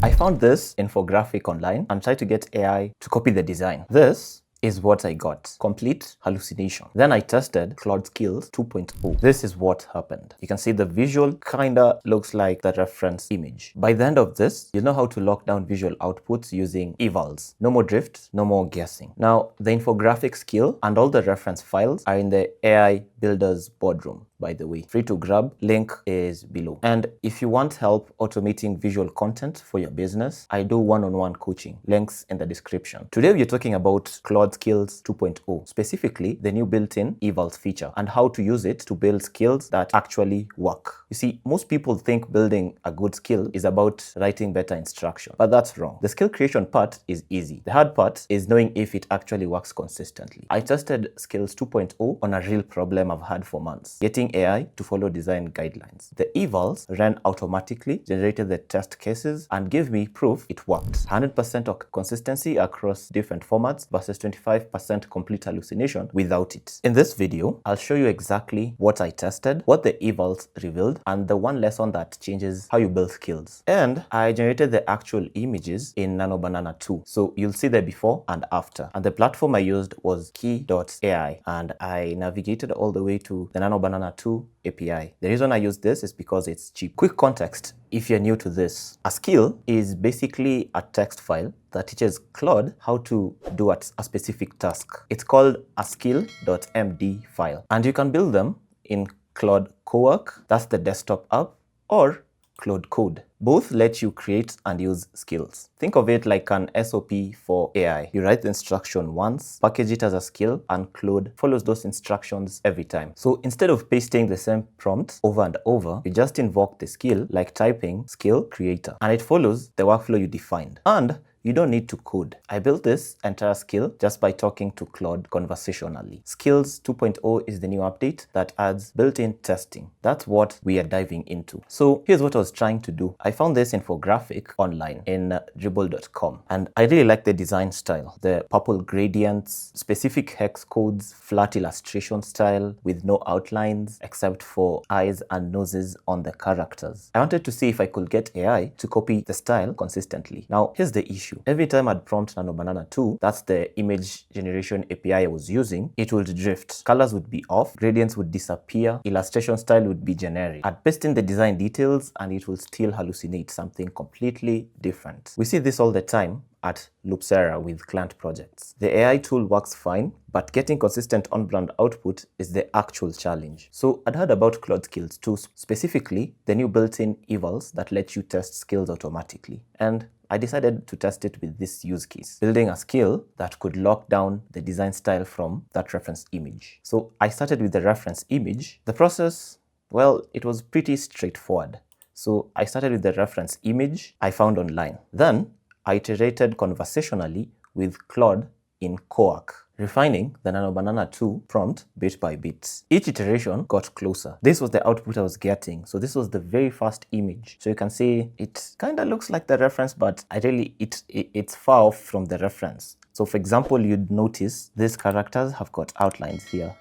I found this infographic online and tried to get AI to copy the design. This is what I got. Complete hallucination. Then I tested Claude Skills 2.0. This is what happened. You can see the visual kinda looks like the reference image. By the end of this, you know how to lock down visual outputs using evals. No more drift, no more guessing. Now, the infographic skill and all the reference files are in the AI Builder's boardroom, by the way. Free to grab, link is below. And if you want help automating visual content for your business, I do one-on-one coaching. Links in the description. Today we're talking about Claude Skills 2.0, specifically the new built-in evals feature and how to use it to build skills that actually work. You see, most people think building a good skill is about writing better instruction, but that's wrong. The skill creation part is easy. The hard part is knowing if it actually works consistently. I tested Skills 2.0 on a real problem I've had for months, getting AI to follow design guidelines. The evals ran automatically, generated the test cases, and gave me proof it worked. 100% of consistency across different formats versus 25% complete hallucination without it. In this video, I'll show you exactly what I tested, what the evals revealed, and the one lesson that changes how you build skills. And I generated the actual images in Nanobanana 2. So you'll see the before and after. And the platform I used was key.ai, and I navigated all the way to the Nanobanana 2 API. The reason I use this is because it's cheap. Quick context, if you're new to this. A skill is basically a text file that teaches Claude how to do a specific task. It's called a skill.md file. And you can build them in Claude Code, that's the desktop app, or Claude Code. Both let you create and use skills. Think of it like an SOP for AI. You write the instruction once, package it as a skill, and Claude follows those instructions every time. So instead of pasting the same prompt over and over, you just invoke the skill like typing skill creator, and it follows the workflow you defined. And you don't need to code. I built this entire skill just by talking to Claude conversationally. Skills 2.0 is the new update that adds built-in testing. That's what we are diving into. So here's what I was trying to do. I found this infographic online in dribble.com, and I really like the design style. The purple gradients, specific hex codes, flat illustration style with no outlines except for eyes and noses on the characters. I wanted to see if I could get AI to copy the style consistently. Now, here's the issue. Every time I'd prompt Nanobanana 2, that's the image generation API I was using, it would drift. Colors would be off, gradients would disappear, illustration style would be generic. I'd paste in the design details and it will still hallucinate something completely different. We see this all the time at Loopsera with client projects. The AI tool works fine, but getting consistent on-brand output is the actual challenge. So I'd heard about Claude Skills 2, specifically the new built-in evals that let you test skills automatically. And I decided to test it with this use case, building a skill that could lock down the design style from that reference image. So I started with the reference image. The process, well, it was pretty straightforward. So I started with the reference image I found online. Then I iterated conversationally with Claude in Coac, refining the Nanobanana 2 prompt bit by bit. Each iteration got closer. This was the output I was getting. So this was the very first image. So you can see it kind of looks like the reference, but it's far off from the reference. So for example, you'd notice these characters have got outlines here,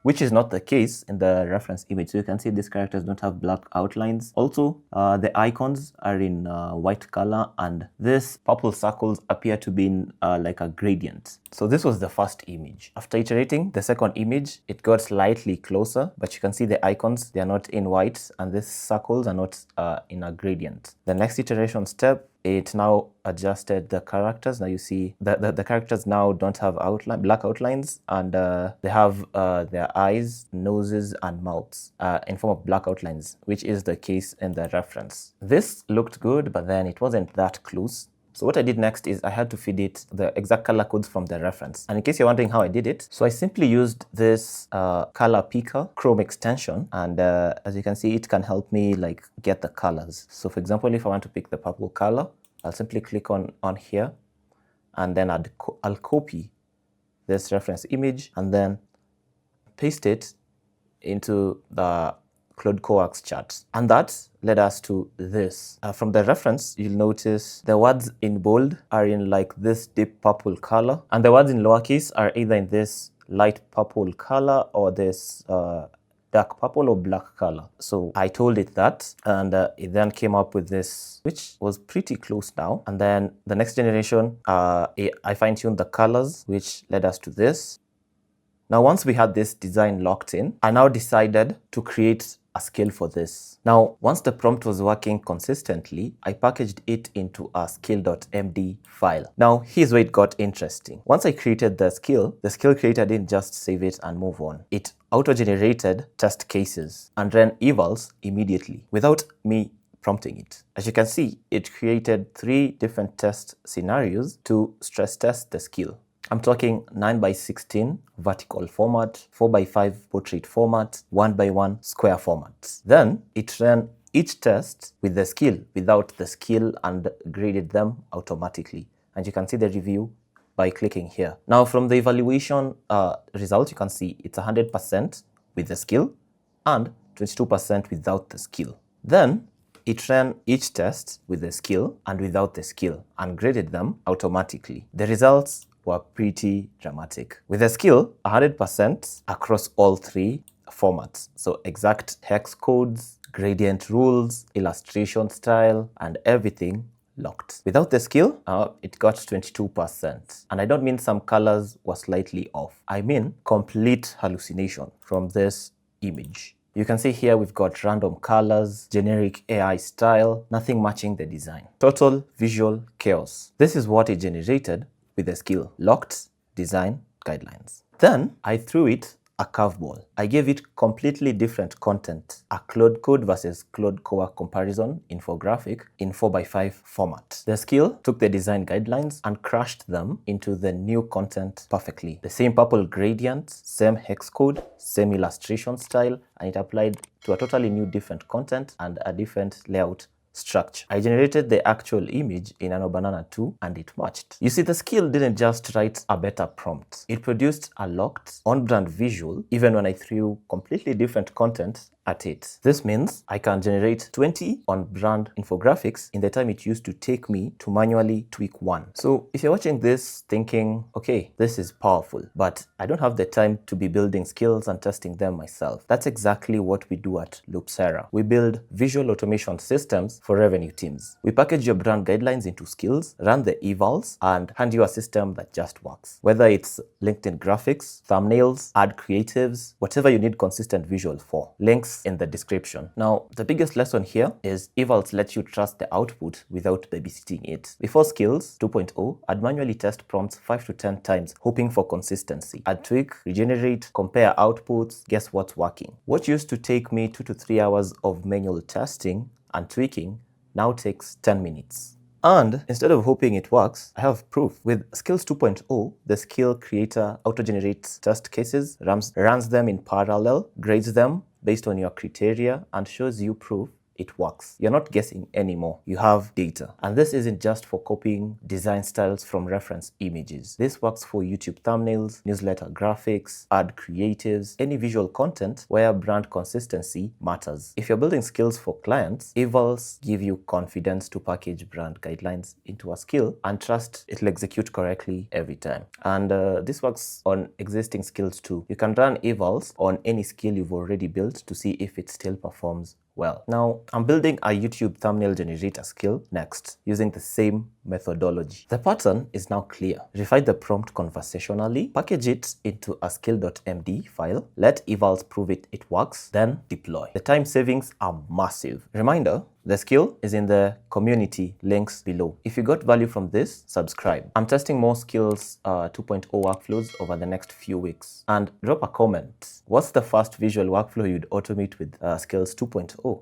which is not the case in the reference image. So you can see these characters don't have black outlines. Also, the icons are in white color, and these purple circles appear to be in like a gradient. So this was the first image. After iterating the second image, it got slightly closer, but you can see the icons, they are not in white, and these circles are not in a gradient. The next iteration step, it now adjusted the characters. Now you see the characters now don't have black outlines, and they have their eyes, noses, and mouths in form of black outlines, which is the case in the reference. This looked good, but then it wasn't that close. So what I did next is I had to feed it the exact color codes from the reference. And in case you're wondering how I did it, so I simply used this color picker Chrome extension, and as you can see, it can help me like get the colors. So for example, if I want to pick the purple color, I'll simply click on here, and then I'll copy this reference image and then paste it into the Claude Coax chart. And that led us to this. From the reference, you'll notice the words in bold are in like this deep purple color, and the words in lowercase are either in this light purple color or this dark purple or black color. So I told it that, and it then came up with this, which was pretty close now. And then the next generation, I fine-tuned the colors, which led us to this. Now, once we had this design locked in, I now decided to create a skill for this. Now, once the prompt was working consistently, I packaged it into a skill.md file. Now, here's where it got interesting. Once I created the skill creator didn't just save it and move on. It auto-generated test cases and ran evals immediately without me prompting it. As you can see, it created 3 different test scenarios to stress test the skill. I'm talking 9:16 vertical format, 4:5 portrait format, 1:1 square format. Then it ran each test with the skill, without the skill, and graded them automatically. And you can see the review by clicking here. Now from the evaluation result, you can see it's 100% with the skill and 22% without the skill. Then it ran each test with the skill and without the skill and graded them automatically. The results were pretty dramatic. With the skill, 100% across all 3 formats. So exact hex codes, gradient rules, illustration style, and everything locked. Without the skill, it got 22%. And I don't mean some colors were slightly off. I mean complete hallucination from this image. You can see here we've got random colors, generic AI style, nothing matching the design. Total visual chaos. This is what it generated with the skill, locked design guidelines. Then I threw it a curveball. I gave it completely different content, a Claude Code versus Claude Code comparison infographic in 4:5 format. The skill took the design guidelines and crashed them into the new content perfectly. The same purple gradient, same hex code, same illustration style, and it applied to a totally new different content and a different layout structure. I generated the actual image in Nano Banana 2 and it matched. You see, the skill didn't just write a better prompt. It produced a locked, on-brand visual even when I threw completely different content at it. This means I can generate 20 on-brand infographics in the time it used to take me to manually tweak 1. So if you're watching this thinking, okay, this is powerful, but I don't have the time to be building skills and testing them myself, that's exactly what we do at Loopsera. We build visual automation systems for revenue teams. We package your brand guidelines into skills, run the evals, and hand you a system that just works. Whether it's LinkedIn graphics, thumbnails, ad creatives, whatever you need consistent visual for. Links in the description. Now, the biggest lesson here is evals let you trust the output without babysitting it. Before Skills 2.0, I'd manually test prompts 5 to 10 times, hoping for consistency. I'd tweak, regenerate, compare outputs, guess what's working. What used to take me 2 to 3 hours of manual testing and tweaking now takes 10 minutes. And instead of hoping it works, I have proof. With Skills 2.0, the skill creator auto-generates test cases, runs them in parallel, grades them based on your criteria, and shows you proof it works. You're not guessing anymore. You have data. And this isn't just for copying design styles from reference images. This works for YouTube thumbnails, newsletter graphics, ad creatives, any visual content where brand consistency matters. If you're building skills for clients, evals give you confidence to package brand guidelines into a skill and trust it'll execute correctly every time. And this works on existing skills too. You can run evals on any skill you've already built to see if it still performs well. Now, I'm building a YouTube thumbnail generator skill next, using the same methodology. The pattern is now clear. Refine the prompt conversationally, package it into a skill.md file, let evals prove it works, then deploy. The time savings are massive. Reminder, the skill is in the community links below. If you got value from this, subscribe. I'm testing more Skills 2.0 workflows over the next few weeks. And drop a comment. What's the first visual workflow you'd automate with Skills 2.0?